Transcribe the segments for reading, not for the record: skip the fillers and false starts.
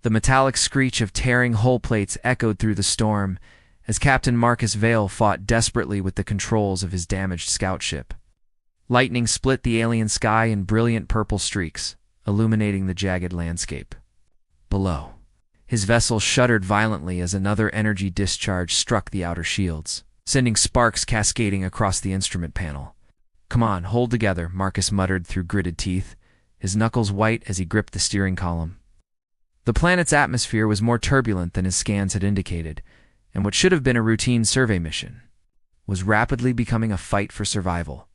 The metallic screech of tearing hull plates echoed through the storm as Captain Marcus Vale fought desperately with the controls of his damaged scout ship. Lightning split the alien sky in brilliant purple streaks, illuminating the jagged landscape. Below, his vessel shuddered violently as another energy discharge struck the outer shields, sending sparks cascading across the instrument panel. "Come on, hold together," Marcus muttered through gritted teeth, his knuckles white as he gripped the steering column. The planet's atmosphere was more turbulent than his scans had indicated, and what should have been a routine survey mission was rapidly becoming a fight for survival.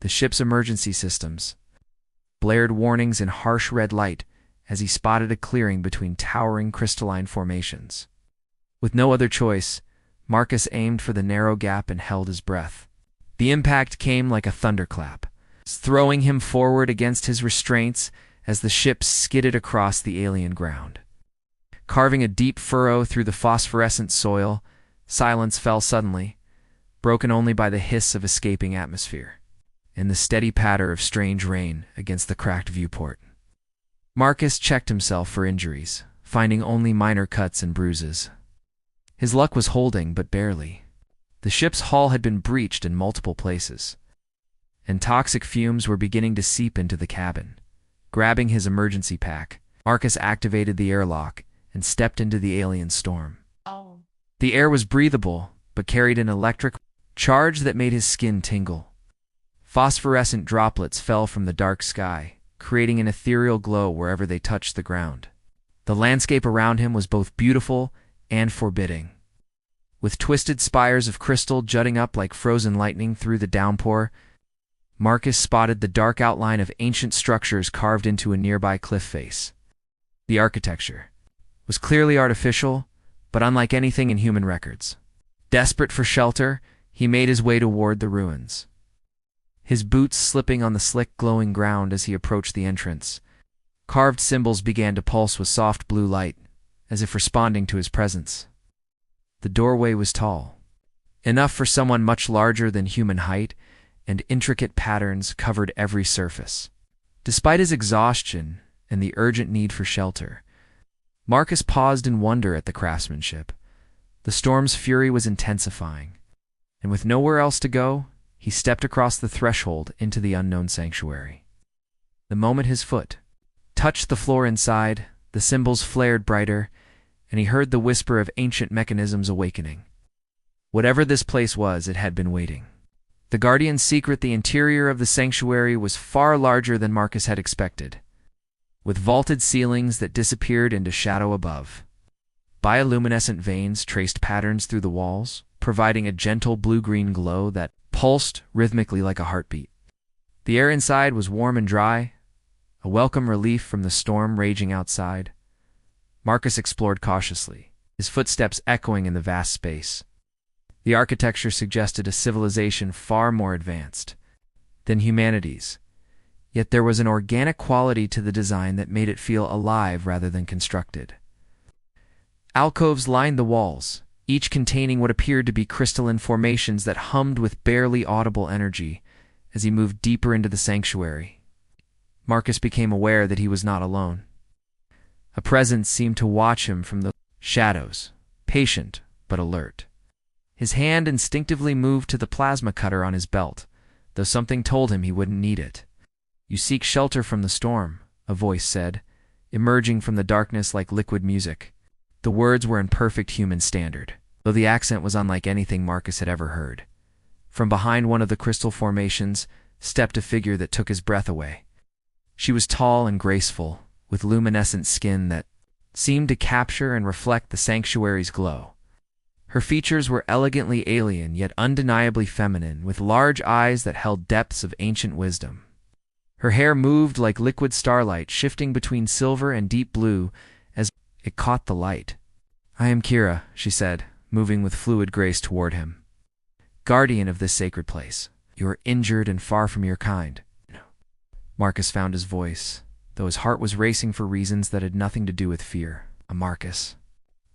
The ship's emergency systems blared warnings in harsh red light as he spotted a clearing between towering crystalline formations. With no other choice, Marcus aimed for the narrow gap and held his breath. The impact came like a thunderclap, throwing him forward against his restraints as the ship skidded across the alien ground. Carving a deep furrow through the phosphorescent soil, silence fell suddenly, broken only by the hiss of escaping atmosphere and the steady patter of strange rain against the cracked viewport. Marcus checked himself for injuries, finding only minor cuts and bruises. His luck was holding, but barely. The ship's hull had been breached in multiple places, and toxic fumes were beginning to seep into the cabin. Grabbing his emergency pack, Marcus activated the airlock and stepped into the alien storm. The air was breathable, but carried an electric charge that made his skin tingle. Phosphorescent droplets fell from the dark sky, creating an ethereal glow wherever they touched the ground. The landscape around him was both beautiful and forbidding. With twisted spires of crystal jutting up like frozen lightning through the downpour, Marcus spotted the dark outline of ancient structures carved into a nearby cliff face. The architecture was clearly artificial, but unlike anything in human records. Desperate for shelter, he made his way toward the ruins, his boots slipping on the slick, glowing ground as he approached the entrance. Carved symbols began to pulse with soft blue light, as if responding to his presence. The doorway was tall, enough for someone much larger than human height, and intricate patterns covered every surface. Despite his exhaustion and the urgent need for shelter, Marcus paused in wonder at the craftsmanship. The storm's fury was intensifying, and with nowhere else to go, he stepped across the threshold into the unknown sanctuary. The moment his foot touched the floor inside, the symbols flared brighter, and he heard the whisper of ancient mechanisms awakening. Whatever this place was, it had been waiting. The Guardian's secret, the interior of the sanctuary, was far larger than Marcus had expected, with vaulted ceilings that disappeared into shadow above. Bioluminescent veins traced patterns through the walls, providing a gentle blue-green glow that pulsed rhythmically like a heartbeat. The air inside was warm and dry, a welcome relief from the storm raging outside. Marcus explored cautiously, his footsteps echoing in the vast space. The architecture suggested a civilization far more advanced than humanity's, yet there was an organic quality to the design that made it feel alive rather than constructed. Alcoves lined the walls, each containing what appeared to be crystalline formations that hummed with barely audible energy as he moved deeper into the sanctuary. Marcus became aware that he was not alone. A presence seemed to watch him from the shadows, patient but alert. His hand instinctively moved to the plasma cutter on his belt, though something told him he wouldn't need it. "You seek shelter from the storm," a voice said, emerging from the darkness like liquid music. The words were in perfect human standard, though the accent was unlike anything Marcus had ever heard. From behind one of the crystal formations stepped a figure that took his breath away. She was tall and graceful, with luminescent skin that seemed to capture and reflect the sanctuary's glow. Her features were elegantly alien yet undeniably feminine, with large eyes that held depths of ancient wisdom. Her hair moved like liquid starlight, shifting between silver and deep blue as it caught the light. "I am Kira," she said, moving with fluid grace toward him. "Guardian of this sacred place. You are injured and far from your kind." Marcus found his voice, though his heart was racing for reasons that had nothing to do with fear. Marcus.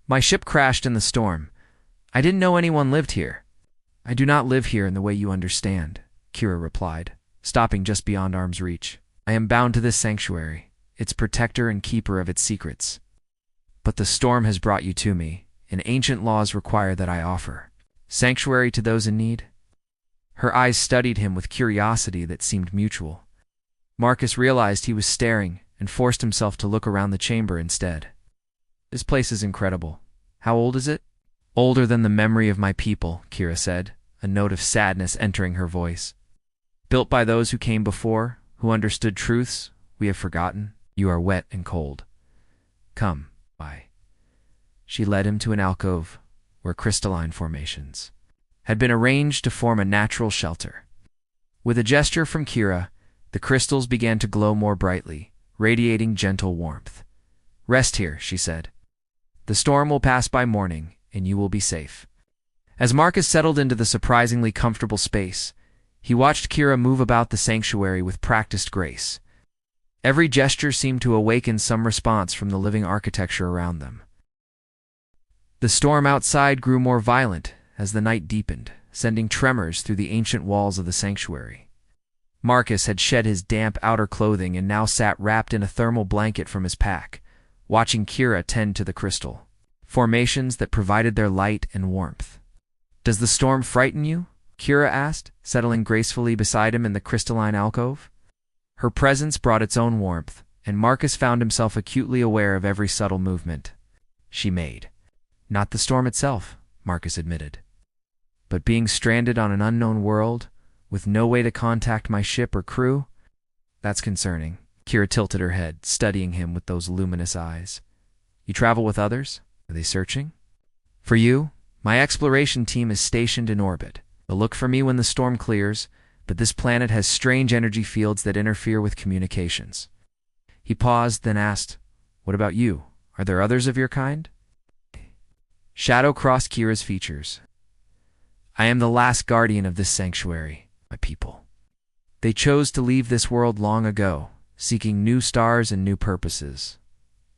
"My ship crashed in the storm. I didn't know anyone lived here." "I do not live here in the way you understand," Kira replied, stopping just beyond arm's reach. "I am bound to this sanctuary, its protector and keeper of its secrets." But the storm has brought you to me, and ancient laws require that I offer sanctuary to those in need. Her eyes studied him with curiosity that seemed mutual. Marcus realized he was staring and forced himself to look around the chamber instead. This place is incredible. How old is it? Older than the memory of my people, Kira said, a note of sadness entering her voice. Built by those who came before, who understood truths we have forgotten. You are wet and cold. Come, why? She led him to an alcove where crystalline formations had been arranged to form a natural shelter. With a gesture from Kira, the crystals began to glow more brightly, radiating gentle warmth. Rest here, she said. The storm will pass by morning, and you will be safe. As Marcus settled into the surprisingly comfortable space, he watched Kira move about the sanctuary with practiced grace. Every gesture seemed to awaken some response from the living architecture around them. The storm outside grew more violent as the night deepened, sending tremors through the ancient walls of the sanctuary. Marcus had shed his damp outer clothing and now sat wrapped in a thermal blanket from his pack, watching Kira tend to the crystal formations that provided their light and warmth. Does the storm frighten you? Kira asked, settling gracefully beside him in the crystalline alcove. Her presence brought its own warmth, and Marcus found himself acutely aware of every subtle movement she made. Not the storm itself, Marcus admitted, but being stranded on an unknown world, with no way to contact my ship or crew, that's concerning. Kira tilted her head, studying him with those luminous eyes. You travel with others? Are they searching? For you, my exploration team is stationed in orbit. They'll look for me when the storm clears, but this planet has strange energy fields that interfere with communications. He paused, then asked, What about you? Are there others of your kind? Shadow crossed Kira's features. I am the last guardian of this sanctuary, my people. They chose to leave this world long ago, seeking new stars and new purposes.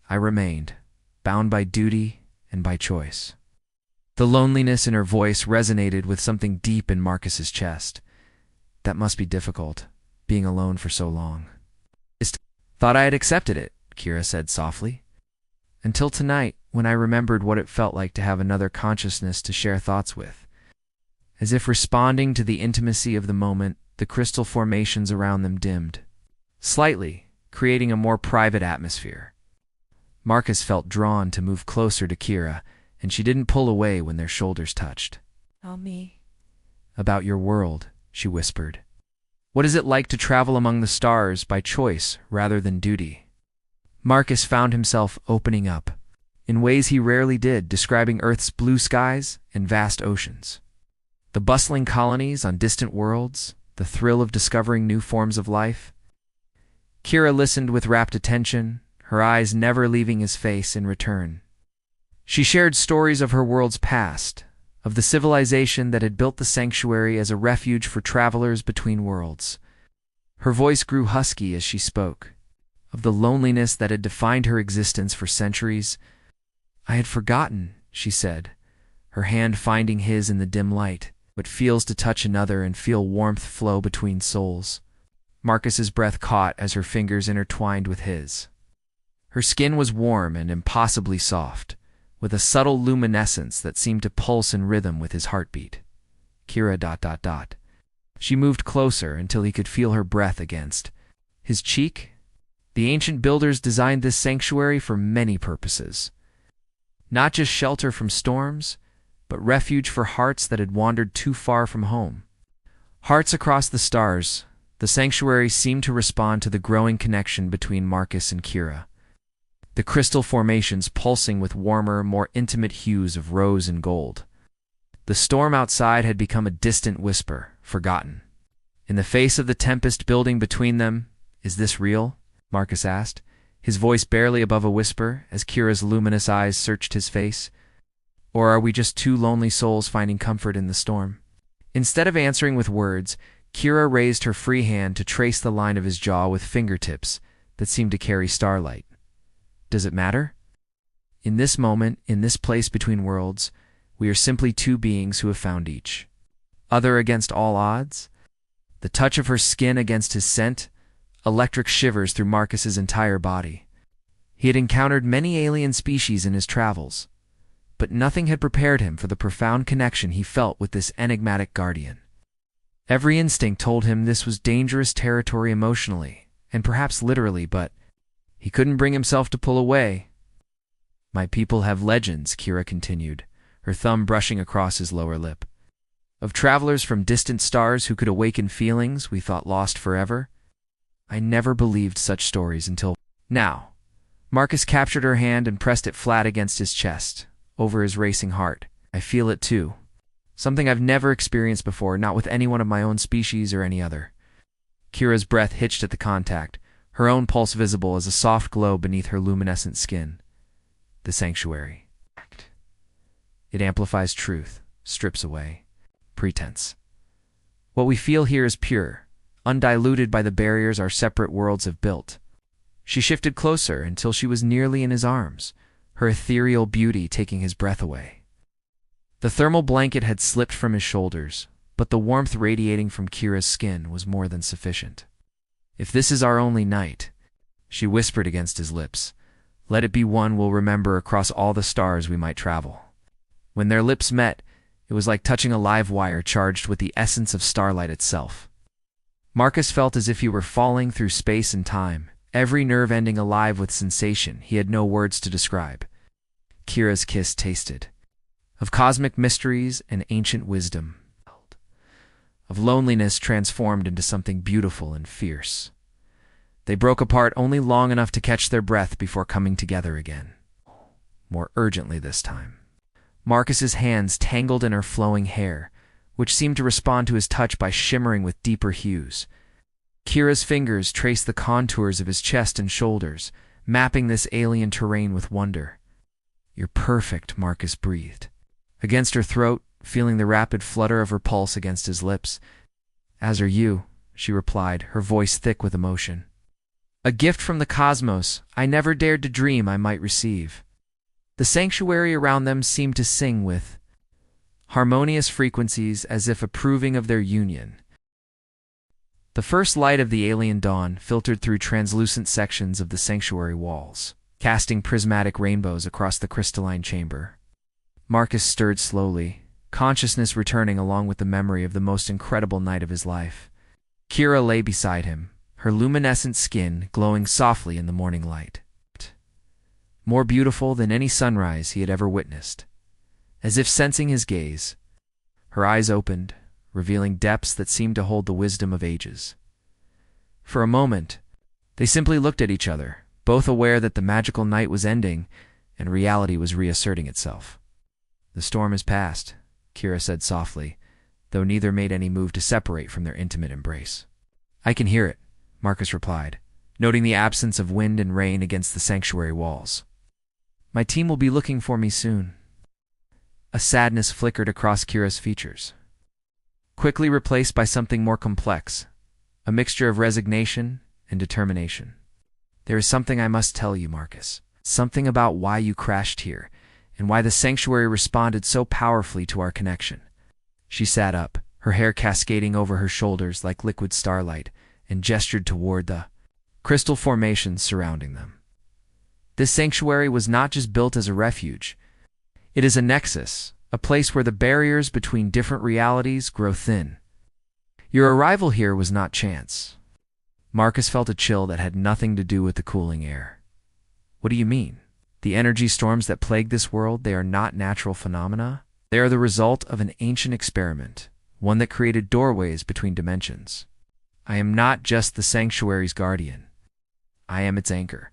I remained, bound by duty and by choice. The loneliness in her voice resonated with something deep in Marcus's chest. That must be difficult, being alone for so long. Thought I had accepted it, Kira said softly. Until tonight, when I remembered what it felt like to have another consciousness to share thoughts with. As if responding to the intimacy of the moment, the crystal formations around them dimmed slightly, creating a more private atmosphere. Marcus felt drawn to move closer to Kira, and she didn't pull away when their shoulders touched. Tell me about your world, she whispered. What is it like to travel among the stars by choice rather than duty? Marcus found himself opening up, in ways he rarely did, describing Earth's blue skies and vast oceans. The bustling colonies on distant worlds, the thrill of discovering new forms of life. Kira listened with rapt attention, her eyes never leaving his face in return. She shared stories of her world's past, of the civilization that had built the sanctuary as a refuge for travelers between worlds. Her voice grew husky as she spoke, of the loneliness that had defined her existence for centuries. I had forgotten, she said, her hand finding his in the dim light, what it feels to touch another and feel warmth flow between souls. Marcus's breath caught as her fingers intertwined with his. Her skin was warm and impossibly soft, with a subtle luminescence that seemed to pulse in rhythm with his heartbeat. Kira ... She moved closer until he could feel her breath against his cheek. The ancient builders designed this sanctuary for many purposes. Not just shelter from storms, but refuge for hearts that had wandered too far from home. Hearts across the stars, the sanctuary seemed to respond to the growing connection between Marcus and Kira. The crystal formations pulsing with warmer, more intimate hues of rose and gold. The storm outside had become a distant whisper, forgotten. In the face of the tempest building between them, is this real? Marcus asked, his voice barely above a whisper as Kira's luminous eyes searched his face. Or are we just two lonely souls finding comfort in the storm? Instead of answering with words, Kira raised her free hand to trace the line of his jaw with fingertips that seemed to carry starlight. Does it matter? In this moment, in this place between worlds, we are simply two beings who have found each other against all odds. The touch of her skin against his scent, electric shivers through Marcus's entire body. He had encountered many alien species in his travels, but nothing had prepared him for the profound connection he felt with this enigmatic guardian. Every instinct told him this was dangerous territory emotionally, and perhaps literally, but he couldn't bring himself to pull away. "My people have legends," Kira continued, her thumb brushing across his lower lip. "Of travelers from distant stars who could awaken feelings we thought lost forever. I never believed such stories until now." Marcus captured her hand and pressed it flat against his chest, over his racing heart. "I feel it too. Something I've never experienced before, not with anyone of my own species or any other." Kira's breath hitched at the contact, her own pulse visible as a soft glow beneath her luminescent skin. The sanctuary. It amplifies truth, strips away pretense. What we feel here is pure, undiluted by the barriers our separate worlds have built. She shifted closer until she was nearly in his arms, her ethereal beauty taking his breath away. The thermal blanket had slipped from his shoulders, but the warmth radiating from Kira's skin was more than sufficient. "If this is our only night," she whispered against his lips, "let it be one we'll remember across all the stars we might travel." When their lips met, it was like touching a live wire charged with the essence of starlight itself. Marcus felt as if he were falling through space and time, every nerve ending alive with sensation he had no words to describe. Kira's kiss tasted of cosmic mysteries and ancient wisdom, of loneliness transformed into something beautiful and fierce. They broke apart only long enough to catch their breath before coming together again, more urgently this time. Marcus's hands tangled in her flowing hair, which seemed to respond to his touch by shimmering with deeper hues. Kira's fingers traced the contours of his chest and shoulders, mapping this alien terrain with wonder. "You're perfect," Marcus breathed. Against her throat, feeling the rapid flutter of her pulse against his lips. "As are you," she replied, her voice thick with emotion. "A gift from the cosmos I never dared to dream I might receive." The sanctuary around them seemed to sing with harmonious frequencies as if approving of their union. The first light of the alien dawn filtered through translucent sections of the sanctuary walls, casting prismatic rainbows across the crystalline chamber. Marcus stirred slowly, consciousness returning along with the memory of the most incredible night of his life. Kira lay beside him, her luminescent skin glowing softly in the morning light, more beautiful than any sunrise he had ever witnessed. As if sensing his gaze, her eyes opened, revealing depths that seemed to hold the wisdom of ages. For a moment, they simply looked at each other, both aware that the magical night was ending and reality was reasserting itself. "The storm has passed," Kira said softly, though neither made any move to separate from their intimate embrace. "I can hear it," Marcus replied, noting the absence of wind and rain against the sanctuary walls. "My team will be looking for me soon." A sadness flickered across Kira's features, quickly replaced by something more complex, a mixture of resignation and determination. "There is something I must tell you, Marcus. Something about why you crashed here, and why the sanctuary responded so powerfully to our connection." She sat up, her hair cascading over her shoulders like liquid starlight, and gestured toward the crystal formations surrounding them. "This sanctuary was not just built as a refuge. It is a nexus, a place where the barriers between different realities grow thin. Your arrival here was not chance." Marcus felt a chill that had nothing to do with the cooling air. "What do you mean? The energy storms that plague this world, they are not natural phenomena? They are the result of an ancient experiment, one that created doorways between dimensions. I am not just the sanctuary's guardian. I am its anchor,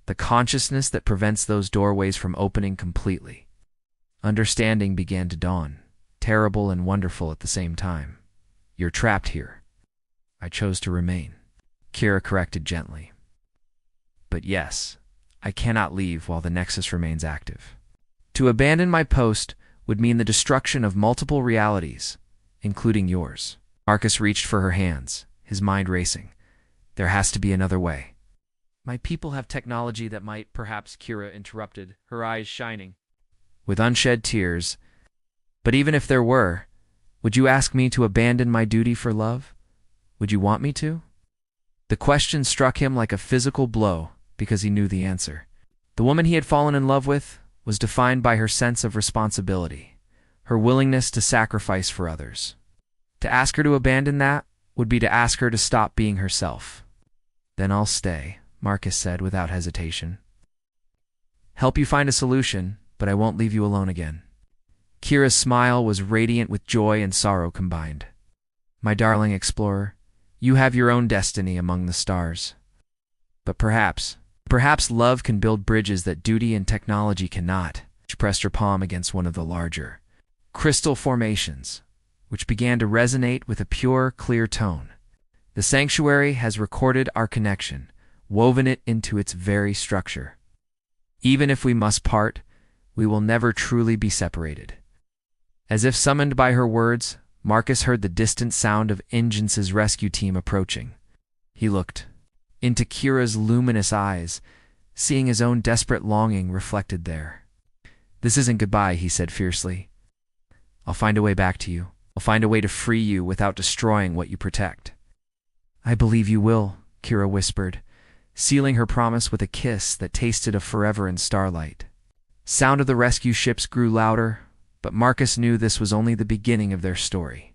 the consciousness that prevents those doorways from opening completely." Understanding began to dawn, terrible and wonderful at the same time. "You're trapped here." "I chose to remain," Kira corrected gently. "But yes, I cannot leave while the Nexus remains active. To abandon my post would mean the destruction of multiple realities, including yours." Marcus reached for her hands, his mind racing. "There has to be another way." "My people have technology that might," perhaps Kira interrupted, her eyes shining with unshed tears. "But even if there were, would you ask me to abandon my duty for love? Would you want me to?" The question struck him like a physical blow because he knew the answer. The woman he had fallen in love with was defined by her sense of responsibility, her willingness to sacrifice for others. To ask her to abandon that would be to ask her to stop being herself. "Then I'll stay," Marcus said without hesitation. "Help you find a solution, but I won't leave you alone again." Kira's smile was radiant with joy and sorrow combined. "My darling explorer, you have your own destiny among the stars. But perhaps love can build bridges that duty and technology cannot." She pressed her palm against one of the larger crystal formations, which began to resonate with a pure, clear tone. "The sanctuary has recorded our connection, woven it into its very structure. Even if we must part, we will never truly be separated." As if summoned by her words, Marcus heard the distant sound of Ingence's rescue team approaching. He looked into Kira's luminous eyes, seeing his own desperate longing reflected there. "This isn't goodbye," he said fiercely. "I'll find a way back to you. I'll find a way to free you without destroying what you protect." "I believe you will," Kira whispered, sealing her promise with a kiss that tasted of forever in starlight. Sound of the rescue ships grew louder, but Marcus knew this was only the beginning of their story.